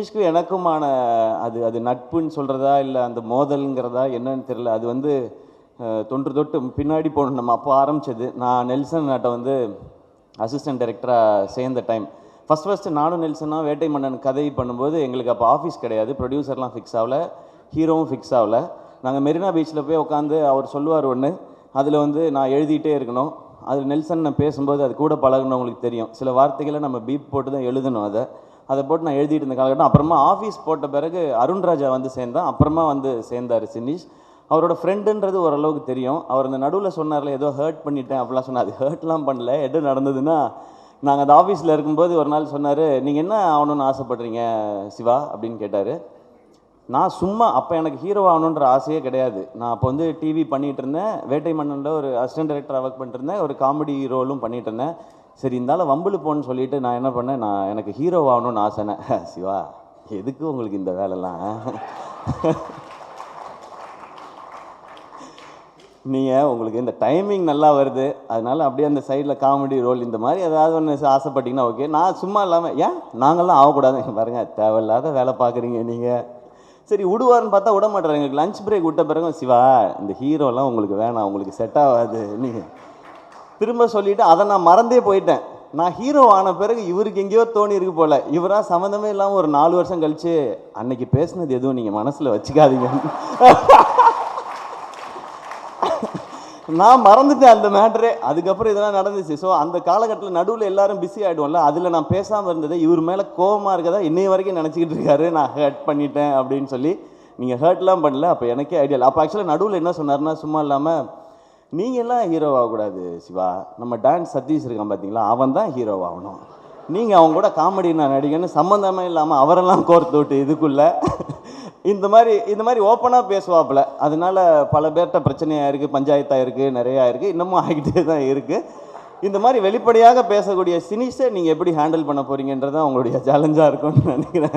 சினிஷ்க்கும் எனக்குமான அது அது நட்புன்னு சொல்கிறதா இல்லை அந்த மோதல்ங்கிறதா என்னன்னு தெரியல. அது வந்து தொன்று தொட்டு பின்னாடி போகணும். நம்ம அப்போ ஆரம்பித்தது. நான் நெல்சன் நாட்டை வந்து அசிஸ்டன்ட் டைரக்டராக சேர்ந்த டைம் ஃபஸ்ட்டு நானும் நெல்சனாக வேட்டை மன்னன் கதை பண்ணும்போது எங்களுக்கு அப்போ ஆஃபீஸ் கிடையாது, ப்ரொடியூசர்லாம் ஃபிக்ஸ் ஆகல, ஹீரோவும் ஃபிக்ஸ் ஆகல. நாங்கள் மெரினா பீச்சில் போய் உட்காந்து அவர் சொல்லுவார் ஒன்று, அதில் வந்து நான் எழுதிட்டே இருக்கணும். அது நெல்சன் நான் பேசும்போது அது கூட பழகுனவங்களுக்கு தெரியும், சில வார்த்தைகளை நம்ம பீப் போட்டு தான் எழுதணும். அதை போட்டு நான் எழுதிட்டு இருந்த காலகட்டம். அப்புறமா ஆஃபீஸ் போட்ட பிறகு அருண்ராஜா வந்து சேர்ந்தான், அப்புறமா வந்து சேர்ந்தார் சினிஷ். அவரோட ஃப்ரெண்டுன்றது ஓரளவுக்கு தெரியும். அவர் அந்த நடுவில் சொன்னார்ல ஏதோ ஹர்ட் பண்ணிட்டேன் அப்படிலாம் சொன்னார். அது ஹர்ட்லாம் பண்ணல. எது நடந்ததுன்னா, நாங்கள் அந்த ஆஃபீஸில் இருக்கும்போது ஒரு நாள் சொன்னார், நீங்கள் என்ன ஆகணும்னு ஆசைப்பட்றீங்க சிவா அப்படின்னு கேட்டார். நான் சும்மா அப்போ எனக்கு ஹீரோ ஆகணுன்ற ஆசையே கிடையாது. நான் அப்போ வந்து டிவி பண்ணிகிட்டு இருந்தேன், வேட்டை மன்னனில் ஒரு அசிஸ்டன்ட் டைரக்டராக ஒர்க் பண்ணிட்டு இருந்தேன், ஒரு காமெடி ரோலும் பண்ணிகிட்டு இருந்தேன். சரி இருந்தாலும் வம்புல போன்னு சொல்லிட்டு நான் என்ன பண்ணேன், நான் எனக்கு ஹீரோ ஆகணும்னு ஆசைனேன். சிவா எதுக்கு உங்களுக்கு இந்த வேலைலாம், நீங்கள் உங்களுக்கு இந்த டைமிங் நல்லா வருது, அதனால் அப்படியே அந்த சைடில் காமெடி ரோல் இந்த மாதிரி ஏதாவது ஒன்று ஆசைப்பட்டீங்கன்னா ஓகே. நான் சும்மா இல்லாமல் ஏன் நாங்கள்லாம் ஆகக்கூடாது பாருங்கள், தேவையில்லாத வேலை பார்க்குறீங்க நீங்கள். சரி விடுவார்னு பார்த்தா விட மாட்டேறாங்க. எங்களுக்கு லஞ்ச் பிரேக் விட்ட பிறகு சிவா இந்த ஹீரோலாம் உங்களுக்கு வேணாம், உங்களுக்கு செட் ஆகாது நீங்கள் திரும்ப சொல்லிவிட்டு அதை நான் மறந்தே போயிட்டேன். நான் ஹீரோ ஆன பிறகு இவருக்கு எங்கேயோ தோணி இருக்கு போல், இவராக சம்மந்தமே இல்லாமல் ஒரு 4 வருஷம் கழிச்சு அன்னைக்கு பேசுனது எதுவும் நீங்கள் மனசில் வச்சுக்காதீங்க. நான் மறந்துட்டேன் அந்த மேட்ரே. அதுக்கப்புறம் இதெல்லாம் நடந்துச்சு. ஸோ அந்த காலகட்டத்தில் நடுவில் எல்லாரும் பிஸி ஆகிடுவோம்ல, அதில் நான் பேசாமல் இருந்தது இவர் மேலே கோபமாக இருக்கதா இன்னைய வரைக்கும் நினச்சிக்கிட்டு இருக்காரு, நான் ஹர்ட் பண்ணிட்டேன் அப்படின்னு சொல்லி. நீங்கள் ஹர்ட்லாம் பண்ணல, அப்போ எனக்கே ஐடியா இல்லை. அப்போ ஆக்சுவலாக நடுவில் என்ன சொன்னார்னா, சும்மா இல்லாமல் நீங்கள்லாம் ஹீரோ ஆகக்கூடாது சிவா, நம்ம டான்ஸ் சதீஷ் இருக்கான் பார்த்தீங்களா, அவன் தான் ஹீரோ ஆகணும், நீங்கள் அவங்க கூட காமெடி நான் நடிகன்னு சம்மந்தமே இல்லாமல் அவரெல்லாம் கோர்த்து விட்டு இதுக்குள்ளே இந்த மாதிரி ஓப்பனாக பேசுவாப்புல. அதனால பல பேர்கிட்ட பிரச்சனையாக இருக்குது, பஞ்சாயத்தாக இருக்குது, நிறையா இருக்குது, இன்னமும் ஆகிட்டே தான் இருக்குது. இந்த மாதிரி வெளிப்படையாக பேசக்கூடிய சினிஷை நீங்கள் எப்படி ஹேண்டில் பண்ண போகிறீங்கன்றது தான் உங்களுடைய சேலஞ்சாக இருக்கும்னு நினைக்கிறேன்.